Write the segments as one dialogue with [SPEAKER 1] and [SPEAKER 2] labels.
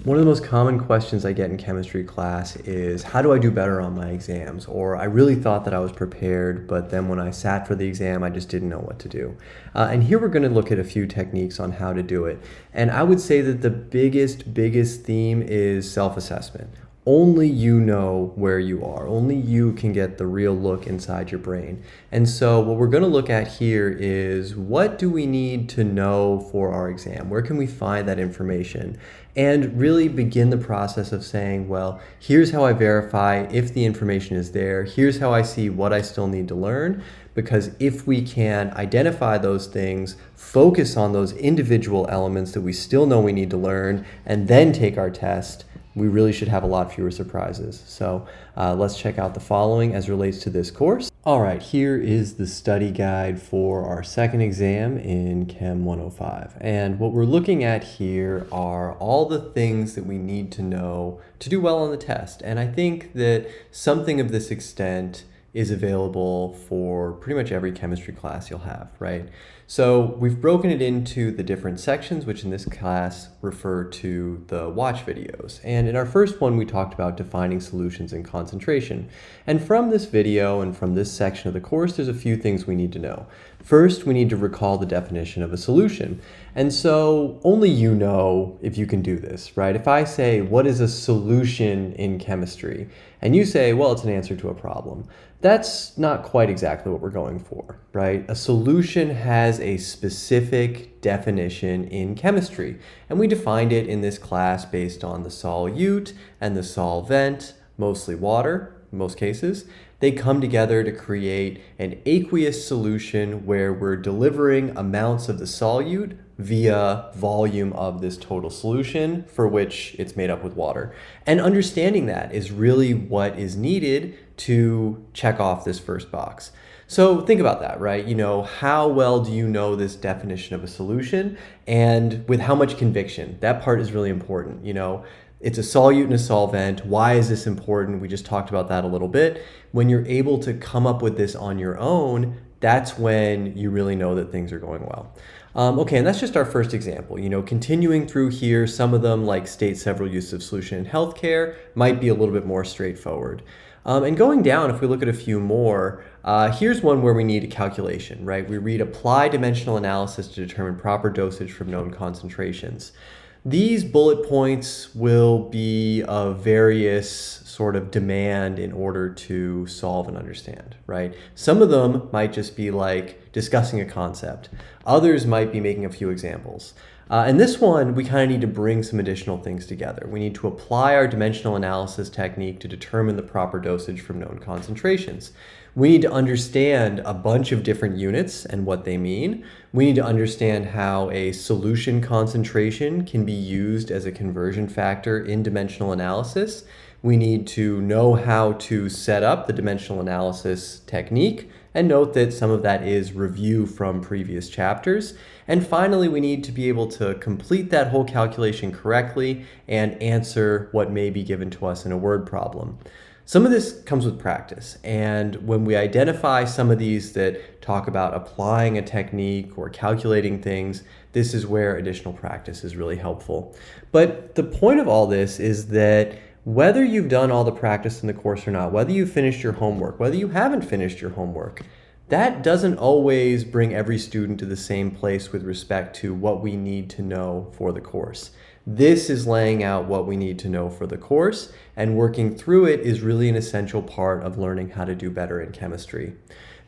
[SPEAKER 1] One of the most common questions I get in chemistry class is, how do I do better on my exams? Or I really thought that I was prepared, but then when I sat for the exam, I just didn't know what to do. And here we're going to look at a few techniques on how to do it. And I would say that the biggest theme is self-assessment. Only you know where you are. Only you can get the real look inside your brain. And so what we're going to look at here is, what do we need to know for our exam? Where can we find that information? And really begin the process of saying, well, here's how I verify if the information is there. Here's how I see what I still need to learn. Because if we can identify those things, focus on those individual elements that we still know we need to learn, and then take our test, we really should have a lot fewer surprises. So let's check out the following as relates to this course. All right, here is the study guide for our second exam in Chem 105. And what we're looking at here are all the things that we need to know to do well on the test. And I think that something of this extent is available for pretty much every chemistry class you'll have, right? So we've broken it into the different sections, which in this class refer to the watch videos. And in our first one, we talked about defining solutions and concentration. And from this video and from this section of the course, there's a few things we need to know. First, we need to recall the definition of a solution. And so only you know if you can do this, right? If I say, what is a solution in chemistry? And you say, well, it's an answer to a problem. That's not quite exactly what we're going for, right? A solution has a specific definition in chemistry, and we defined it in this class based on the solute and the solvent, mostly water in most cases. They come together to create an aqueous solution where we're delivering amounts of the solute via volume of this total solution, for which it's made up with water. And understanding that is really what is needed to check off this first box. So think about that, right? You know, how well do you know this definition of a solution, and with how much conviction? That part is really important. You know, it's a solute and a solvent. Why is this important? We just talked about that a little bit. When you're able to come up with this on your own, that's when you really know that things are going well. Okay, and that's just our first example. You know, continuing through here, some of them, like state several uses of solution in healthcare, might be a little bit more straightforward. And going down, if we look at a few more, here's one where we need a calculation, right? We read apply dimensional analysis to determine proper dosage from known concentrations. These bullet points will be of various sort of demand in order to solve and understand, right? Some of them might just be like discussing a concept. Others might be making a few examples. And this one, we kind of need to bring some additional things together. We need to apply our dimensional analysis technique to determine the proper dosage from known concentrations. We need to understand a bunch of different units and what they mean. We need to understand how a solution concentration can be used as a conversion factor in dimensional analysis. We need to know how to set up the dimensional analysis technique, and note that some of that is review from previous chapters. And finally, we need to be able to complete that whole calculation correctly and answer what may be given to us in a word problem. Some of this comes with practice, and when we identify some of these that talk about applying a technique or calculating things, this is where additional practice is really helpful. But the point of all this is that whether you've done all the practice in the course or not, whether you've finished your homework, whether you haven't finished your homework, that doesn't always bring every student to the same place with respect to what we need to know for the course. This is laying out what we need to know for the course, and working through it is really an essential part of learning how to do better in chemistry.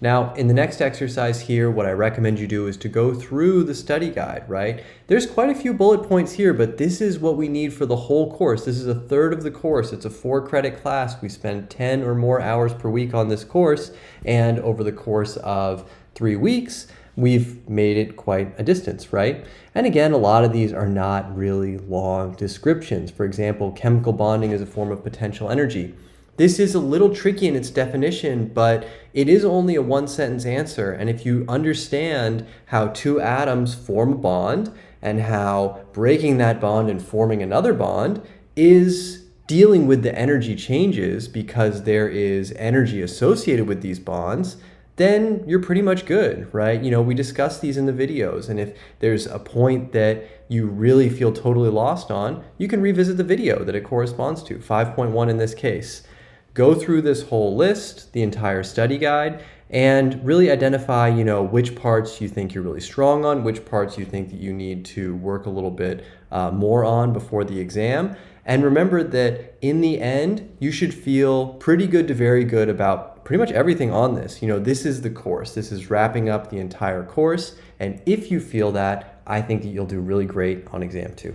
[SPEAKER 1] Now, in the next exercise here, what I recommend you do is to go through the study guide, right? There's quite a few bullet points here, but this is what we need for the whole course. This is a third of the course. It's a 4-credit class. We spend 10 or more hours per week on this course, and over the course of 3 weeks, we've made it quite a distance, right? And again, a lot of these are not really long descriptions. For example, chemical bonding is a form of potential energy. This is a little tricky in its definition, but it is only a one-sentence answer. And if you understand how two atoms form a bond and how breaking that bond and forming another bond is dealing with the energy changes because there is energy associated with these bonds, then you're pretty much good, right? We discuss these in the videos, and if there's a point that you really feel totally lost on, you can revisit the video that it corresponds to, 5.1 in this case. Go through this whole list, the entire study guide, and really identify, which parts you think you're really strong on, which parts you think that you need to work a little bit more on before the exam. And remember that in the end, you should feel pretty good to very good about pretty much everything on this. This is the course. This is wrapping up the entire course. And if you feel that, I think that you'll do really great on exam 2.